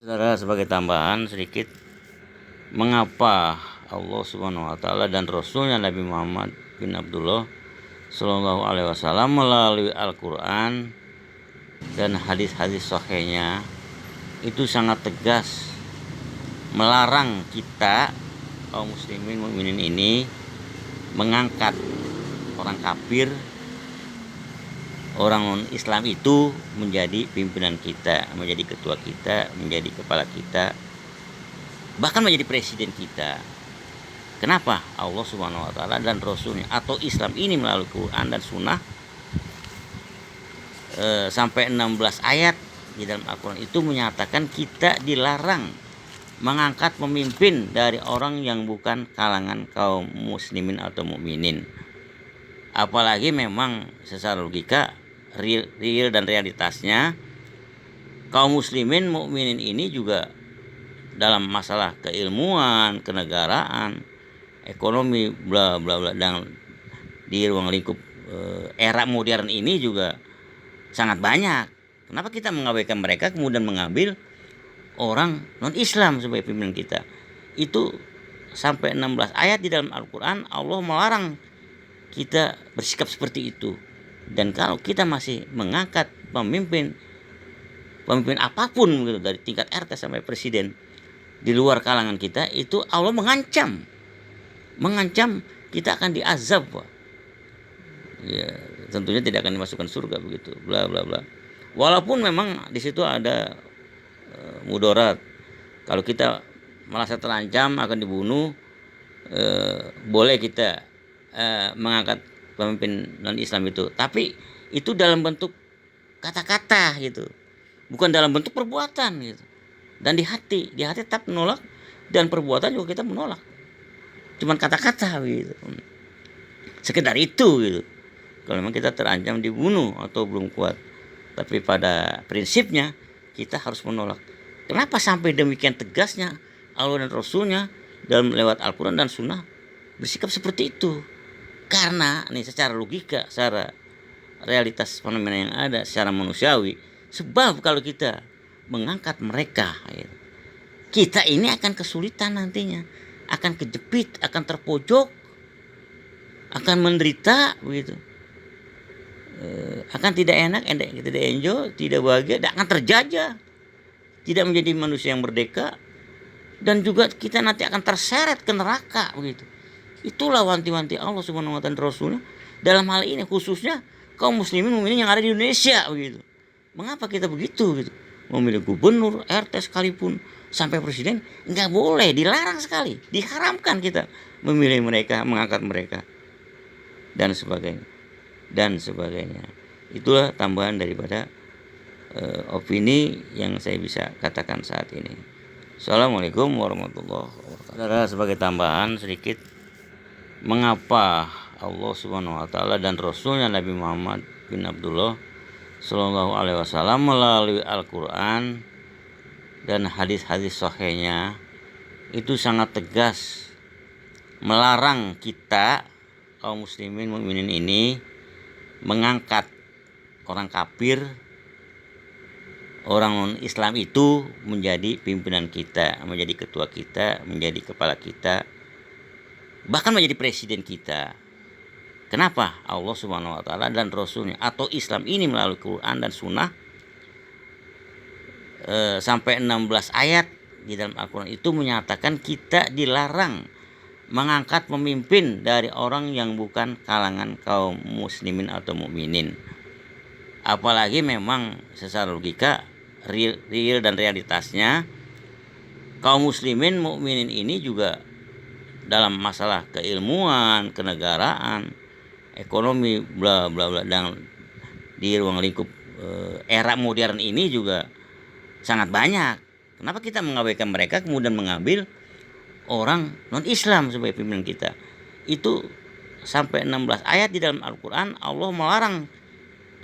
Saudara, sebagai tambahan sedikit, mengapa Allah Subhanahu wa taala dan Rasulnya Nabi Muhammad bin Abdullah Sallallahu alaihi wasallam melalui Al-Qur'an dan hadis-hadis sahihnya itu sangat tegas melarang kita kaum muslimin mukminin ini mengangkat orang kafir, orang non-Islam itu menjadi pimpinan kita, menjadi ketua kita, menjadi kepala kita, bahkan menjadi presiden kita. Kenapa? Allah Subhanahu wa taala dan Rasulnya atau Islam ini melalui Quran dan Sunnah sampai 16 ayat di dalam Al-Quran itu menyatakan kita dilarang mengangkat pemimpin dari orang yang bukan kalangan kaum muslimin atau mukminin. Apalagi memang secara logika real dan realitasnya kaum muslimin mukminin ini juga dalam masalah keilmuan, kenegaraan, ekonomi, bla bla bla, dan di ruang lingkup era modern ini juga sangat banyak. Kenapa kita mengabaikan mereka kemudian mengambil orang non-Islam sebagai pimpinan kita? Itu sampai 16 ayat di dalam Al-Quran Allah melarang kita bersikap seperti itu. Dan kalau kita masih mengangkat pemimpin apapun gitu, dari tingkat RT sampai presiden di luar kalangan kita, itu Allah mengancam kita akan diazab, Pak. Ya, tentunya tidak akan dimasukkan surga begitu, bla bla bla. Walaupun memang di situ ada mudarat. Kalau kita merasa terancam akan dibunuh, boleh kita mengangkat pemimpin non-Islam itu, tapi itu dalam bentuk kata-kata gitu, bukan dalam bentuk perbuatan gitu. Dan di hati tetap menolak, dan perbuatan juga kita menolak, cuman kata-kata gitu, sekedar itu gitu. Kalau memang kita terancam dibunuh atau belum kuat, tapi pada prinsipnya kita harus menolak. Kenapa sampai demikian tegasnya Allah dan Rasulnya dalam lewat Al-Quran dan Sunnah bersikap seperti itu? Karena nih secara logika, secara realitas fenomena yang ada, secara manusiawi, sebab kalau kita mengangkat mereka, kita ini akan kesulitan nantinya, akan kejepit, akan terpojok, akan menderita begitu. Akan tidak enak, tidak enjoy, tidak bahagia, dan akan terjajah, tidak menjadi manusia yang merdeka, dan juga kita nanti akan terseret ke neraka begitu. Itulah wanti-wanti Allah Subhanahu wa taala Rasulnya dalam hal ini, khususnya kaum muslimin mukminin yang ada di Indonesia begitu. Mengapa kita begitu gitu? Memilih gubernur, RT sekalipun sampai presiden nggak boleh, dilarang sekali, diharamkan kita memilih mereka, mengangkat mereka, dan sebagainya. Itulah tambahan daripada opini yang saya bisa katakan saat ini. Assalamualaikum warahmatullahi wabarakatuh. Saudara, sebagai tambahan sedikit, mengapa Allah Subhanahu wa taala dan Rasulnya Nabi Muhammad bin Abdullah Sallallahu alaihi wasallam melalui Al-Quran dan hadis-hadis sahihnya itu sangat tegas melarang kita kaum muslimin mukminin ini mengangkat orang kafir, orang non-Islam itu menjadi pimpinan kita, menjadi ketua kita, menjadi kepala kita, bahkan menjadi presiden kita. Kenapa? Allah Subhanahu wa taala dan Rasulnya atau Islam ini melalui Quran dan Sunnah sampai 16 ayat di dalam Al-Quran itu menyatakan kita dilarang mengangkat pemimpin dari orang yang bukan kalangan kaum muslimin atau mukminin. Apalagi memang secara logika real dan realitasnya kaum muslimin mukminin ini juga dalam masalah keilmuan, kenegaraan, ekonomi, bla bla bla, dan di ruang lingkup era modern ini juga sangat banyak. Kenapa kita mengabaikan mereka kemudian mengambil orang non-Islam sebagai pimpinan kita? Itu sampai 16 ayat di dalam Al-Quran Allah melarang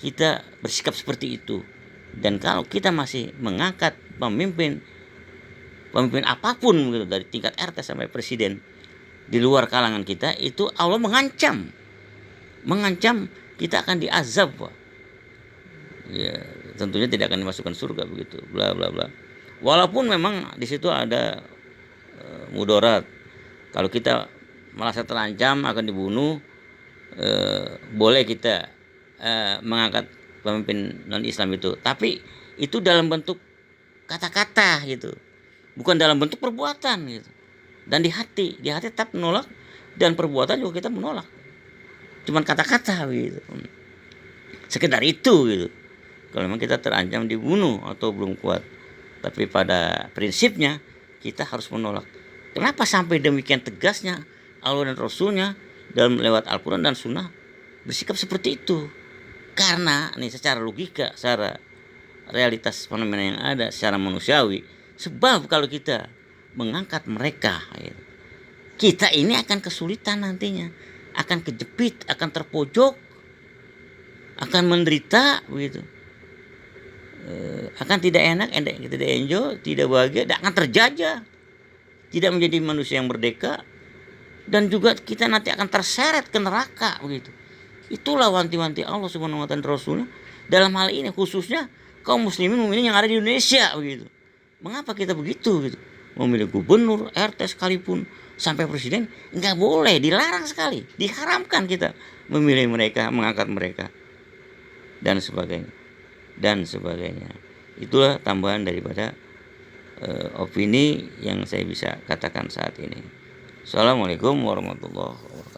kita bersikap seperti itu. Dan kalau kita masih mengangkat pemimpin apapun gitu, dari tingkat RT sampai presiden di luar kalangan kita, itu Allah mengancam kita akan diazab, Pak. Ya, tentunya tidak akan dimasukkan surga begitu, bla bla bla. Walaupun memang di situ ada mudarat. Kalau kita merasa terancam akan dibunuh, boleh kita mengangkat pemimpin non Islam itu, tapi itu dalam bentuk kata-kata gitu, bukan dalam bentuk perbuatan gitu. Dan di hati tetap menolak, dan perbuatan juga kita menolak, cuman kata-kata gitu, sekedar itu gitu. Kalau memang kita terancam dibunuh atau belum kuat, tapi pada prinsipnya kita harus menolak. Kenapa sampai demikian tegasnya Allah dan Rasulnya dalam lewat Al-Quran dan Sunnah bersikap seperti itu? Karena nih secara logika, secara realitas fenomena yang ada, secara manusiawi, sebab kalau kita mengangkat mereka, kita ini akan kesulitan nantinya, akan kejepit, akan terpojok, akan menderita begitu. Akan tidak enak, tidak enjoy, tidak bahagia, tidak akan terjajah, tidak menjadi manusia yang merdeka, dan juga kita nanti akan terseret ke neraka begitu. Itulah wanti-wanti Allah Subhanahu wa taala Rasulnya dalam hal ini, khususnya kaum muslimin mukminin yang ada di Indonesia begitu. Mengapa kita begitu gitu? Memilih gubernur, RT sekalipun sampai presiden nggak boleh, dilarang sekali, diharamkan kita memilih mereka, mengangkat mereka, dan sebagainya. Itulah tambahan daripada opini yang saya bisa katakan saat ini. Assalamualaikum warahmatullahi wabarakatuh.